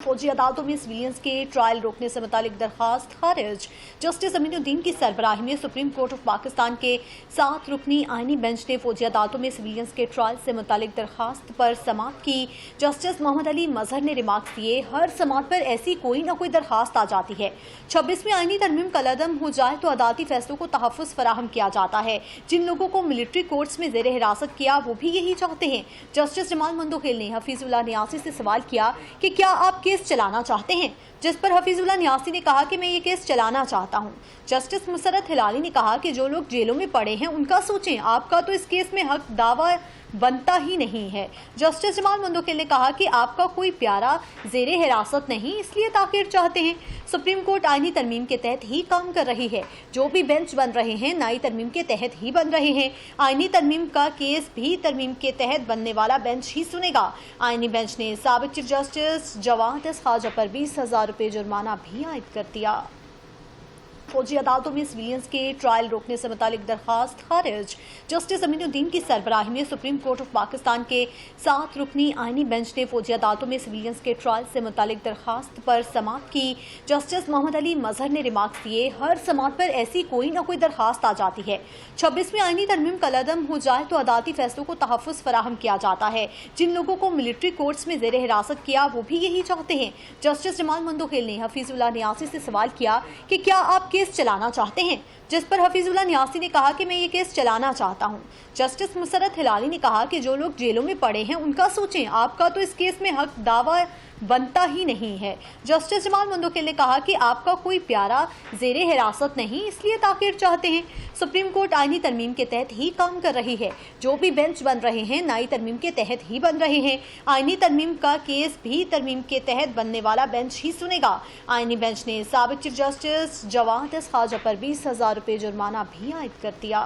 फौजी अदालतों में सिविलियंस के ट्रायल रोकने से मुतालिक दरखास्त खारिज। जस्टिस अमीनुद्दीन की सरबराही में सुप्रीम कोर्ट ऑफ पाकिस्तान के 7 रुकनी आईनी बेंच ने फौजी अदालतों में सिविलियंस के ट्रायल से मुतालिक दरखास्त पर समाअत की। जस्टिस मोहम्मद अली मजहर ने रिमार्क्स दिए, हर समाअत पर ऐसी कोई न कोई दरखास्त आ जाती है। 26वीं आईनी तरमीम कलअदम हो जाए तो अदालती फैसलों को तहफ़्फ़ुज़ फराहम किया जाता है। जिन लोगों को मिलिट्री कोर्ट्स में ज़ेर हिरासत किया वो भी यही चाहते हैं। जस्टिस जमाल मंदोखेल ने हफीजुल्लाह नियासी से सवाल किया कि क्या आप केस चलाना चाहते हैं, जिस पर हफीजुल्लाह नियासी ने कहा कि मैं ये केस चलाना चाहता हूं। जस्टिस मुसरत हिलाली ने कहा कि जो लोग जेलों में पड़े हैं उनका सोचें, आपका तो इस केस में हक दावा बनता ही नहीं है। जस्टिस जमाल मंदोखेल ने कहा कि आपका कोई प्यारा ज़ेरे हिरासत नहीं, इसलिए ताख़ीर चाहते हैं। सुप्रीम कोर्ट आईनी तरमीम के तहत ही काम कर रही है। जो भी बेंच बन रहे हैं नई तरमीम के तहत ही बन रहे हैं। आईनी तरमीम का केस भी तरमीम के तहत बनने वाला बेंच ही सुनेगा। आईनी बेंच ने साबिक चीफ जस्टिस जवाद ख्वाजा पर 20,000 रुपये जुर्माना भी आयद कर दिया। फौजी अदालतों में सिविलियंस के ट्रायल रोकने से मुतालिक दरखास्त खारिज। जस्टिस अमीनुद्दीन की सरबराही में सुप्रीम कोर्ट ऑफ पाकिस्तान के 7 रुकनी आईनी बेंच ने फौजी अदालतों में सिविलियंस के ट्रायल से मुतालिक दरखास्त पर समाअत की। जस्टिस मोहम्मद अली मजहर ने रिमार्क्स दिए, हर समाअत पर ऐसी कोई न कोई दरखास्त आ जाती है। 26वीं आईनी तरमीम कलअदम हो जाए तो अदालती फैसलों को तहफ़्फ़ुज़ फराहम किया जाता है। जिन लोगों को मिलिट्री कोर्ट्स में ज़ेर हिरासत किया वो भी यही चाहते हैं। जस्टिस जमाल मंदोखेल ने हफीजुल्लाह नियासी से सवाल किया कि क्या आप केस चलाना चाहते हैं, जिस पर हफीजुल्लाह नियासी ने कहा कि मैं ये केस चलाना चाहता हूं। जस्टिस मुसरत हिलाली ने कहा कि जो लोग जेलों में पड़े हैं उनका सोचें, आपका तो इस केस में हक दावा बनता ही नहीं है। जस्टिस जमाल मंदोखेल ने कहा कि आपका कोई प्यारा ज़ेरे हिरासत नहीं, इसलिए ताख़ीर चाहते हैं। सुप्रीम कोर्ट आईनी तरमीम के तहत ही काम कर रही है। जो भी बेंच बन रहे हैं नई तरमीम के तहत ही बन रहे हैं। आईनी तरमीम का केस भी तरमीम के तहत बनने वाला बेंच ही सुनेगा। आईनी बेंच ने साबिक चीफ जस्टिस जवाद ख्वाजा पर 20,000 रुपये जुर्माना भी आयद कर दिया।